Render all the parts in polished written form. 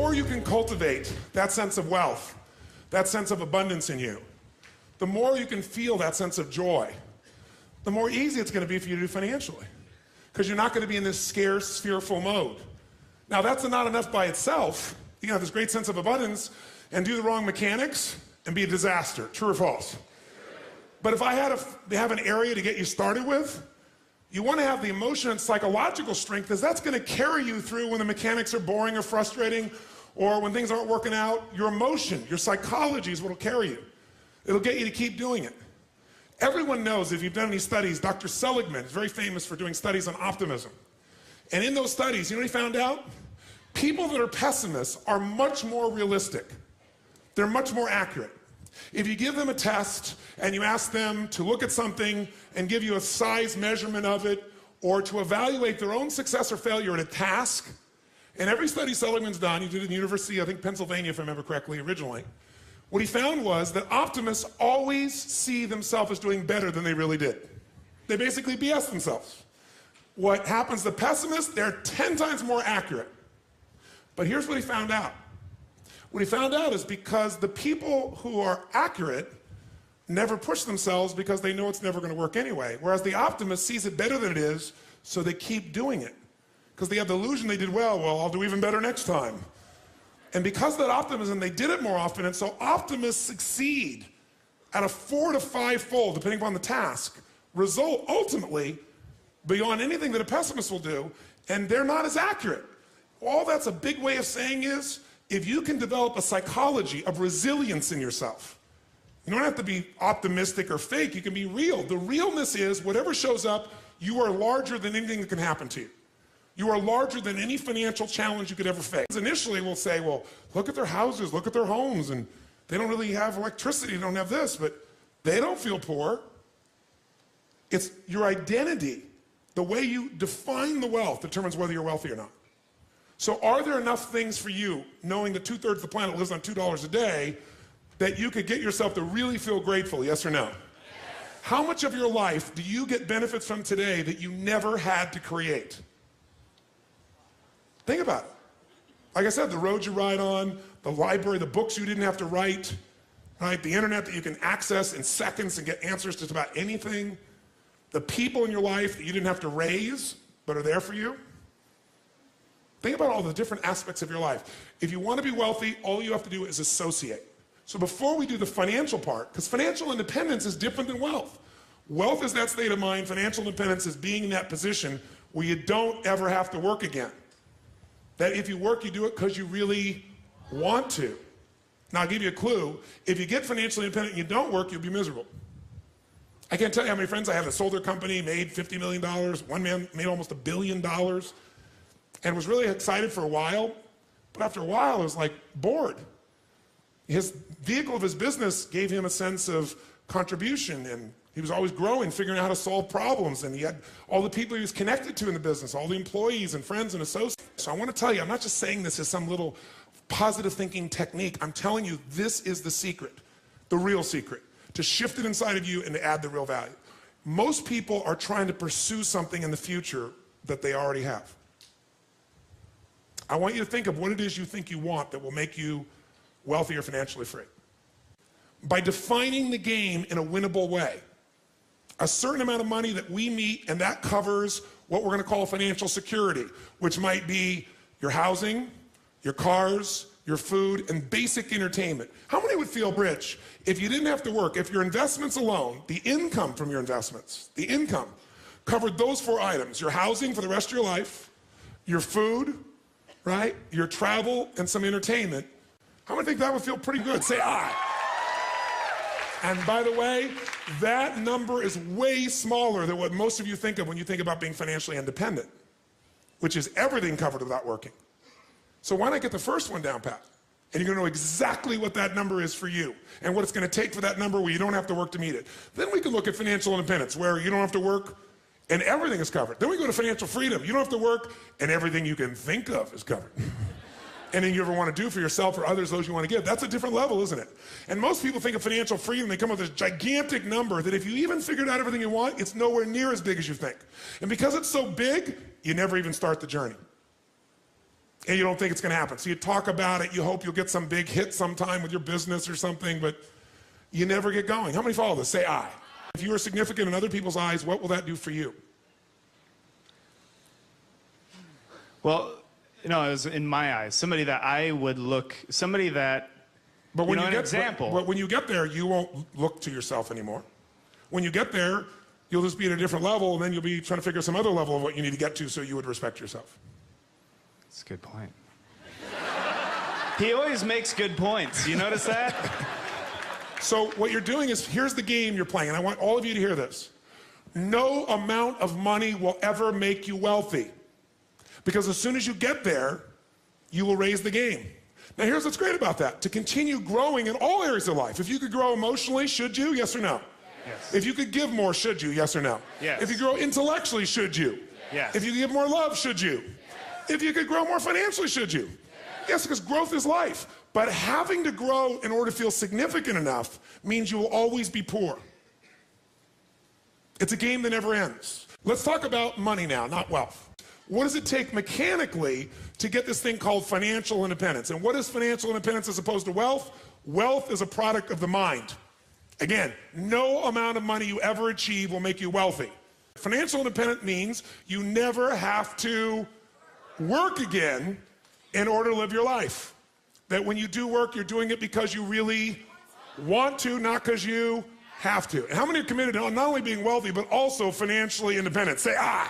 more you can cultivate that sense of wealth, that sense of abundance in you, the more you can feel that sense of joy, the more easy it's going to be for you to do financially. Because you're not going to be in this scarce, fearful mode. Now, that's not enough by itself. You can have this great sense of abundance and do the wrong mechanics and be a disaster. True or false? But if I had to have an area to get you started with, you want to have the emotion and psychological strength, because that's going to carry you through when the mechanics are boring or frustrating, or when things aren't working out. Your emotion, your psychology is what will carry you. It'll get you to keep doing it. Everyone knows, if you've done any studies, Dr. Seligman is very famous for doing studies on optimism. And in those studies, you know what he found out? People that are pessimists are much more realistic. They're much more accurate. If you give them a test and you ask them to look at something and give you a size measurement of it, or to evaluate their own success or failure at a task, and every study Seligman's done, he did it in the University, I think Pennsylvania if I remember correctly originally, what he found was that optimists always see themselves as doing better than they really did. They basically BS themselves. What happens to pessimists, they're 10 times more accurate. But here's what he found out. What he found out is because the people who are accurate never push themselves because they know it's never going to work anyway. Whereas the optimist sees it better than it is, so they keep doing it. Because they have the illusion they did well, I'll do even better next time. And because of that optimism, they did it more often, and so optimists succeed at a 4 to 5-fold, depending upon the task, result ultimately beyond anything that a pessimist will do, and they're not as accurate. All that's a big way of saying is, if you can develop a psychology of resilience in yourself, you don't have to be optimistic or fake, you can be real. The realness is, whatever shows up, you are larger than anything that can happen to you. You are larger than any financial challenge you could ever face. Initially, we'll say, well, look at their houses, look at their homes, and they don't really have electricity, they don't have this, but they don't feel poor. It's your identity. The way you define the wealth determines whether you're wealthy or not. So are there enough things for you, knowing that 2/3 of the planet lives on $2 a day, that you could get yourself to really feel grateful, yes or no? Yes. How much of your life do you get benefits from today that you never had to create? Think about it. Like I said, the roads you ride on, the library, the books you didn't have to write, right? The internet that you can access in seconds and get answers to just about anything. The people in your life that you didn't have to raise, but are there for you. Think about all the different aspects of your life. If you want to be wealthy, all you have to do is associate. So before we do the financial part, because financial independence is different than wealth. Wealth is that state of mind. Financial independence is being in that position where you don't ever have to work again. That if you work, you do it because you really want to. Now, I'll give you a clue. If you get financially independent and you don't work, you'll be miserable. I can't tell you how many friends I have that sold their company, made $50 million. One man made almost $1 billion and was really excited for a while. But after a while, it was like bored. His vehicle of his business gave him a sense of contribution, and he was always growing, figuring out how to solve problems, and he had all the people he was connected to in the business, all the employees and friends and associates. So I want to tell you, I'm not just saying this as some little positive thinking technique. I'm telling you, this is the secret, the real secret, to shift it inside of you and to add the real value. Most people are trying to pursue something in the future that they already have. I want you to think of what it is you think you want that will make you wealthy or financially free. By defining the game in a winnable way, a certain amount of money that we meet, and that covers what we're going to call financial security, which might be your housing, your cars, your food, and basic entertainment. How many would feel rich if you didn't have to work, if your investments alone, the income from your investments, the income, covered those 4 items, your housing for the rest of your life, your food, right, your travel, and some entertainment? How many think that would feel pretty good? Say aye. And by the way, that number is way smaller than what most of you think of when you think about being financially independent, which is everything covered without working. So why not get the first one down pat? And you're going to know exactly what that number is for you and what it's going to take for that number where you don't have to work to meet it. Then we can look at financial independence, where you don't have to work and everything is covered. Then we go to financial freedom. You don't have to work and everything you can think of is covered. Anything you ever want to do for yourself or others, those you want to give. That's a different level, isn't it? And most people think of financial freedom, they come up with this gigantic number that if you even figured out everything you want, it's nowhere near as big as you think. And because it's so big, you never even start the journey. and you don't think it's going to happen. So you talk about it, you hope you'll get some big hit sometime with your business or something, but you never get going. How many follow this? Say I. If you are significant in other people's eyes, what will that do for you? Well, it was in my eyes, somebody that I would look, somebody that, but when you get, example. But when you get there, you won't look to yourself anymore. When you get there, you'll just be at a different level, and then you'll be trying to figure some other level of what you need to get to so you would respect yourself. That's a good point. He always makes good points. You notice that? So what you're doing is, here's the game you're playing, and I want all of you to hear this. No amount of money will ever make you wealthy. Because as soon as you get there, you will raise the game. Now here's what's great about that. To continue growing in all areas of life. If you could grow emotionally, should you? Yes or no? Yes. If you could give more, should you? Yes or no? Yes. If you grow intellectually, should you? Yes. If you give more love, should you? Yes. If you could grow more financially, should you? Yes, because growth is life. But having to grow in order to feel significant enough means you will always be poor. It's a game that never ends. Let's talk about money now, not wealth. What does it take mechanically to get this thing called financial independence? And what is financial independence as opposed to wealth? Wealth is a product of the mind. Again, no amount of money you ever achieve will make you wealthy. Financial independence means you never have to work again in order to live your life. That when you do work, you're doing it because you really want to, not because you have to. And how many are committed to not only being wealthy, but also financially independent? Say, I.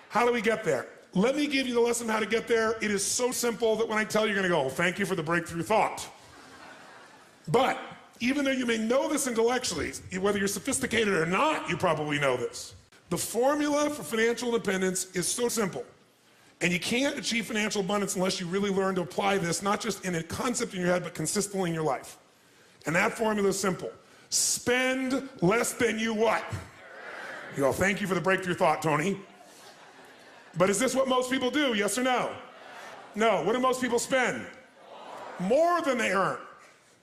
How do we get there? Let me give you the lesson how to get there. It is so simple that when I tell you, you're going to go, thank you for the breakthrough thought. But even though you may know this intellectually, whether you're sophisticated or not, you probably know this. The formula for financial independence is so simple. And you can't achieve financial abundance unless you really learn to apply this, not just in a concept in your head, but consistently in your life. And that formula is simple. Spend less than you what? You go, thank you for the breakthrough thought, Tony. But is this what most people do, yes or no? No. What do most people spend? More than they earn.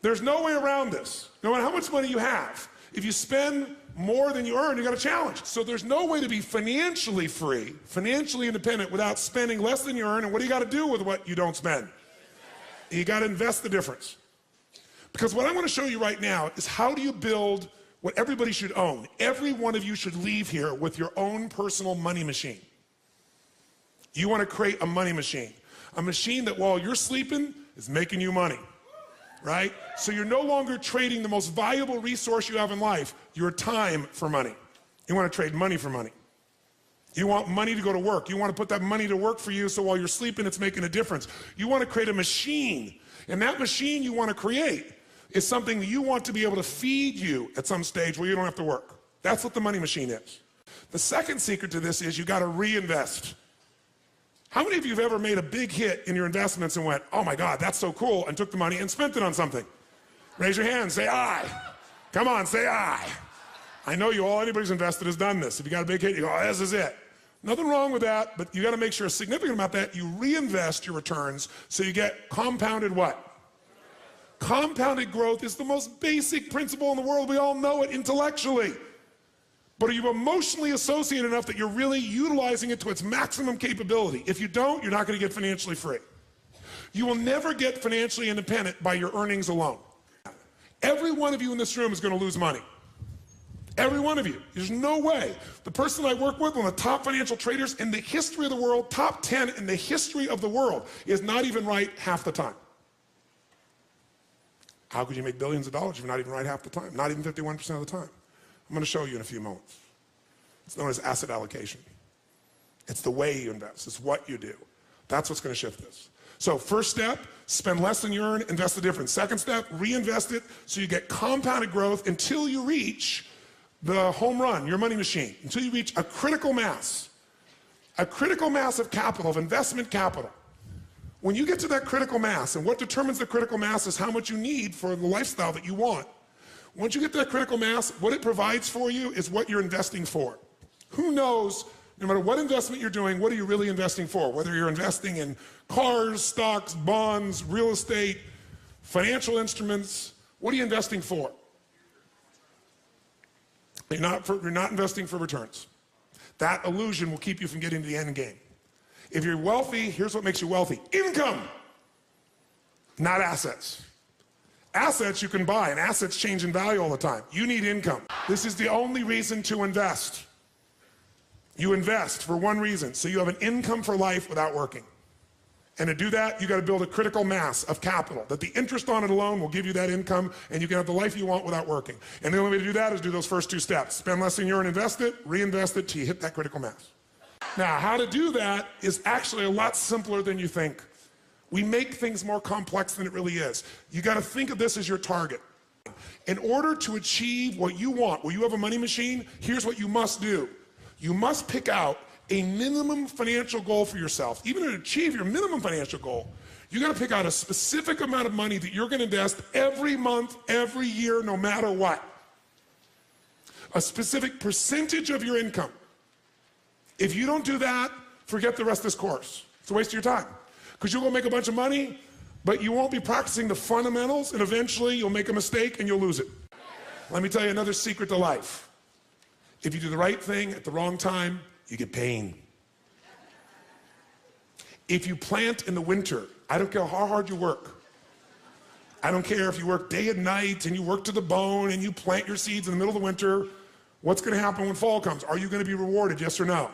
There's no way around this. No matter how much money you have, if you spend more than you earn, you got a challenge. So there's no way to be financially free, financially independent without spending less than you earn. And what do you got to do with what you don't spend? You got to invest the difference. Because what I want to show you right now is how do you build what everybody should own. Every one of you should leave here with your own personal money machine. You want to create a money machine. A machine that while you're sleeping is making you money, right? So you're no longer trading the most valuable resource you have in life, your time, for money. You want to trade money for money. You want money to go to work. You want to put that money to work for you so while you're sleeping it's making a difference. You want to create a machine. And that machine you want to create is something that you want to be able to feed you at some stage where you don't have to work. That's what the money machine is. The second secret to this is you got to reinvest. How many of you have ever made a big hit in your investments and went, oh my God, that's so cool, and took the money and spent it on something? Raise your hand, say I. Come on, say I. I know you all, anybody's invested has done this. If you got a big hit, you go, oh, this is it. Nothing wrong with that, but you got to make sure a significant amount of that, you reinvest your returns so you get compounded what? Compounded growth is the most basic principle in the world. We all know it intellectually. But are you emotionally associated enough that you're really utilizing it to its maximum capability? If you don't, you're not going to get financially free. You will never get financially independent by your earnings alone. Every one of you in this room is going to lose money. Every one of you. There's no way. The person I work with, one of the top financial traders in the history of the world, top 10 in the history of the world, is not even right half the time. How could you make billions of dollars if you're not even right half the time? Not even 51% of the time. I'm going to show you in a few moments. It's known as asset allocation. It's the way you invest. It's what you do. That's what's going to shift this. So first step, spend less than you earn, invest the difference. Second step, reinvest it so you get compounded growth until you reach the home run, your money machine, until you reach a critical mass of capital, of investment capital. When you get to that critical mass, and what determines the critical mass is how much you need for the lifestyle that you want. Once you get to that critical mass, what it provides for you is what you're investing for. Who knows, no matter what investment you're doing, what are you really investing for? Whether you're investing in cars, stocks, bonds, real estate, financial instruments, what are you investing for? You're not investing for returns. That illusion will keep you from getting to the end game. If you're wealthy, here's what makes you wealthy. Income, not assets. Assets you can buy, and assets change in value all the time. You need income. This is the only reason to invest. You invest for one reason, so you have an income for life without working. And to do that, you got to build a critical mass of capital, that the interest on it alone will give you that income, and you can have the life you want without working. And the only way to do that is do those first two steps. Spend less than you earn, invest it, reinvest it till you hit that critical mass. Now, how to do that is actually a lot simpler than you think. We make things more complex than it really is. You got to think of this as your target. In order to achieve what you want, where you have a money machine, here's what you must do. You must pick out a minimum financial goal for yourself. Even to achieve your minimum financial goal, you got to pick out a specific amount of money that you're going to invest every month, every year, no matter what. A specific percentage of your income. If you don't do that, forget the rest of this course. It's a waste of your time. Because you'll go make a bunch of money, but you won't be practicing the fundamentals, and eventually you'll make a mistake and you'll lose it. Let me tell you another secret to life. If you do the right thing at the wrong time, you get pain. If you plant in the winter, I don't care how hard you work. I don't care if you work day and night and you work to the bone and you plant your seeds in the middle of the winter. What's going to happen when fall comes? Are you going to be rewarded, yes or no?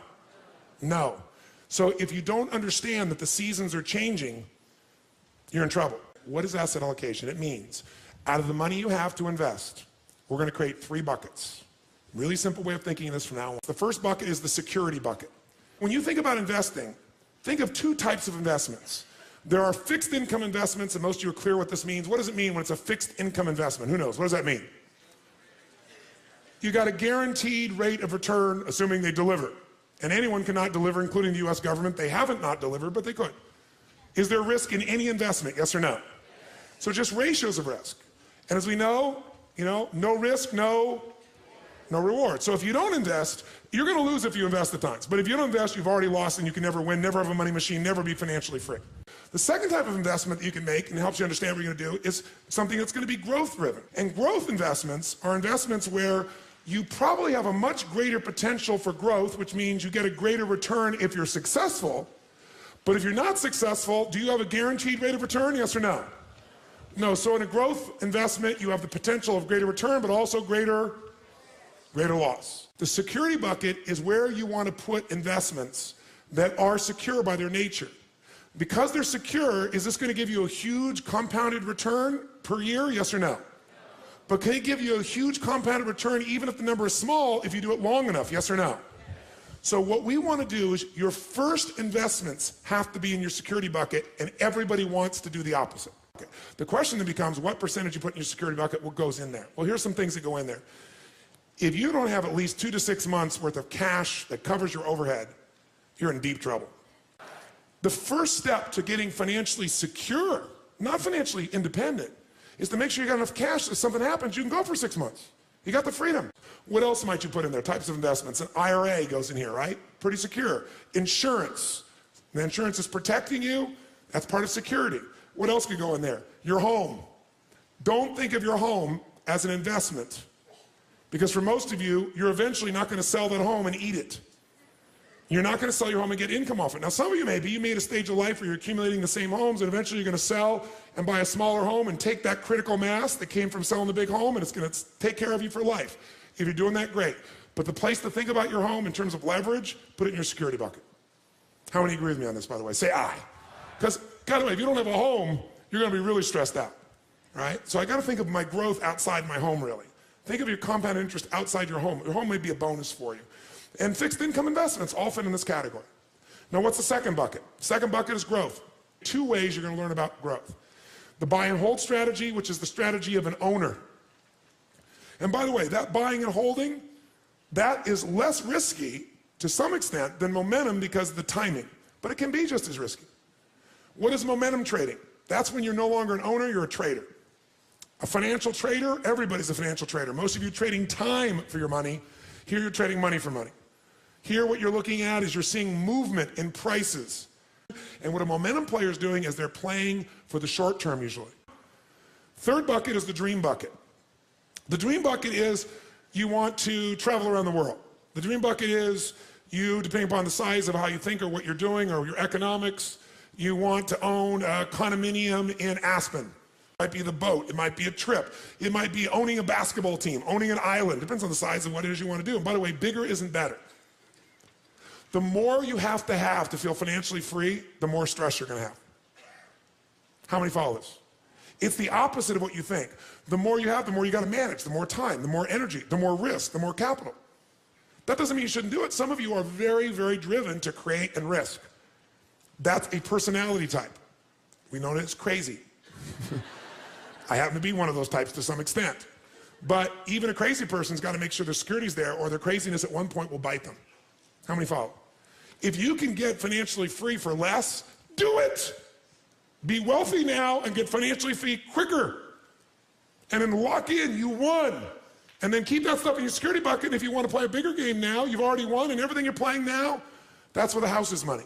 No. So if you don't understand that the seasons are changing, you're in trouble. What is asset allocation? It means out of the money you have to invest, we're going to create 3 buckets. Really simple way of thinking of this from now on. The first bucket is the security bucket. When you think about investing, think of 2 types of investments. There are fixed income investments, and most of you are clear what this means. What does it mean when it's a fixed income investment? Who knows? What does that mean? You got a guaranteed rate of return, assuming they deliver. And anyone cannot deliver, including the US government. They haven't not delivered, but they could. Is there risk in any investment, yes or no? So just ratios of risk. And as we know, no risk, no reward. So if you don't invest, you're going to lose if you invest at times. But if you don't invest, you've already lost and you can never win, never have a money machine, never be financially free. The second type of investment that you can make, and it helps you understand what you're going to do, is something that's going to be growth driven. And growth investments are investments where you probably have a much greater potential for growth, which means you get a greater return if you're successful. But if you're not successful, do you have a guaranteed rate of return, yes or no? No, so in a growth investment, you have the potential of greater return, but also greater loss. The security bucket is where you want to put investments that are secure by their nature. Because they're secure, is this going to give you a huge compounded return per year, yes or no? But can it give you a huge compounded return even if the number is small if you do it long enough, yes or no? So what we want to do is your first investments have to be in your security bucket, and everybody wants to do the opposite. Okay. The question then becomes what percentage you put in your security bucket, what goes in there? Well, here's some things that go in there. If you don't have at least 2 to 6 months worth of cash that covers your overhead, you're in deep trouble. The first step to getting financially secure, not financially independent, is to make sure you got enough cash so if something happens, you can go for 6 months. You got the freedom. What else might you put in there? Types of investments. An IRA goes in here, right? Pretty secure. Insurance. The insurance is protecting you. That's part of security. What else could go in there? Your home. Don't think of your home as an investment. Because for most of you, you're eventually not going to sell that home and eat it. You're not going to sell your home and get income off it. Now, some of you maybe, you made a stage of life where you're accumulating the same homes, and eventually you're going to sell and buy a smaller home and take that critical mass that came from selling the big home, and it's going to take care of you for life. If you're doing that, great. But the place to think about your home in terms of leverage, put it in your security bucket. How many agree with me on this, by the way? Say aye. Because, by the way, if you don't have a home, you're going to be really stressed out, right? So I got to think of my growth outside my home, really. Think of your compound interest outside your home. Your home may be a bonus for you. And fixed income investments all fit in this category. Now, what's the second bucket? Second bucket is growth. 2 ways you're going to learn about growth. The buy and hold strategy, which is the strategy of an owner. And by the way, that buying and holding, that is less risky to some extent than momentum because of the timing. But it can be just as risky. What is momentum trading? That's when you're no longer an owner, you're a trader. A financial trader, everybody's a financial trader. Most of you trading time for your money. Here you're trading money for money. Here what you're looking at is you're seeing movement in prices. And what a momentum player is doing is they're playing for the short term usually. Third bucket is the dream bucket. The dream bucket is you want to travel around the world. The dream bucket is You, depending upon the size of how you think or what you're doing or your economics, you want to own a condominium in Aspen. It might be the boat, it might be a trip, it might be owning a basketball team, owning an island. Depends on the size of what it is you want to do. And by the way, bigger isn't better. The more you have to feel financially free, the more stress you're going to have. How many follow this? It's the opposite of what you think. The more you have, the more you got to manage, the more time, the more energy, the more risk, the more capital. That doesn't mean you shouldn't do it. Some of you are very, very driven to create and risk. That's a personality type. We know that it's crazy. I happen to be one of those types to some extent. But even a crazy person's got to make sure their security's there, or their craziness at one point will bite them. How many follow? If you can get financially free for less, do it. Be wealthy now and get financially free quicker. And then lock in, you won. And then keep that stuff in your security bucket. And if you want to play a bigger game now, you've already won, and everything you're playing now, that's where the house is money.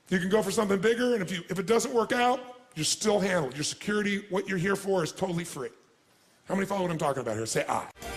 You can go for something bigger, and if it doesn't work out, you're still handled. Your security, what you're here for, is totally free. How many follow what I'm talking about here? Say I.